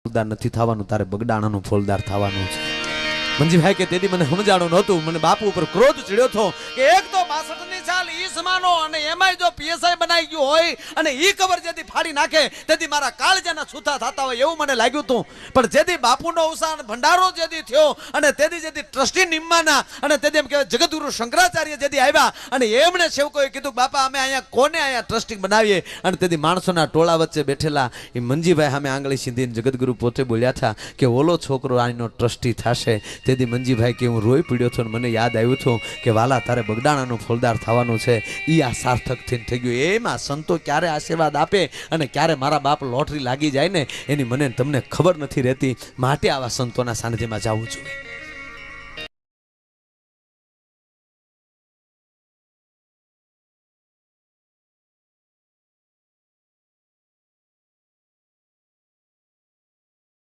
ફોલદાર નથી થવાનું, તારે બગડાણાનું ફોલદાર થવાનું છે. મંજીભાઈ કે તેથી મને સમજાણું નહોતું. મને બાપુ ઉપર ક્રોધ ચડ્યો હતો કે એક તો 62 ની સાલ ઈ સમાનો અને એમાંય જો પીએસઆઈ બનાવી ગયો હોય અને ઈ કબર જેથી ફાડી નાખે તેથી મારા કાળજાના છૂતા થતા હોય એવું મને લાગ્યું હતું. પણ જેથી બાપુનો અવસાન ભંડારો જેથી થયો અને તેથી જેથી ટ્રસ્ટી નિમ્માના અને તેથી એમ કહેવાય જગતગુરુ શંકરાચાર્ય જેથી આવ્યા અને એમણે સેવકોએ કીધું બાપા અમે અહીંયા કોને અહીંયા ટ્રસ્ટી બનાવીએ અને તેથી માણસોના ટોળા વચ્ચે બેઠેલા એ મંજીભાઈ સામે આંગળી સીધીને જગતગુરુ પોતે બોલ્યા હતા કે ઓલો છોકરો આનો ટ્રસ્ટી થશે. તેથી મંજીભાઈ કે હું રોઈ પડ્યો હતો અને મને યાદ આવ્યું હતું કે વાલા તારે બગડાણાનું ફોલદાર થવાનું છે. એ આ સાર્થક થઈને થઈ ગયું. એમાં સંતો ક્યારે આશીર્વાદ આપે અને ક્યારે મારા બાપ લોટરી લાગી જાય ને એની મને તમને ખબર નથી રહેતી. માટે આવા સંતોના સાનિધ્યમાં જવું જોઈએ.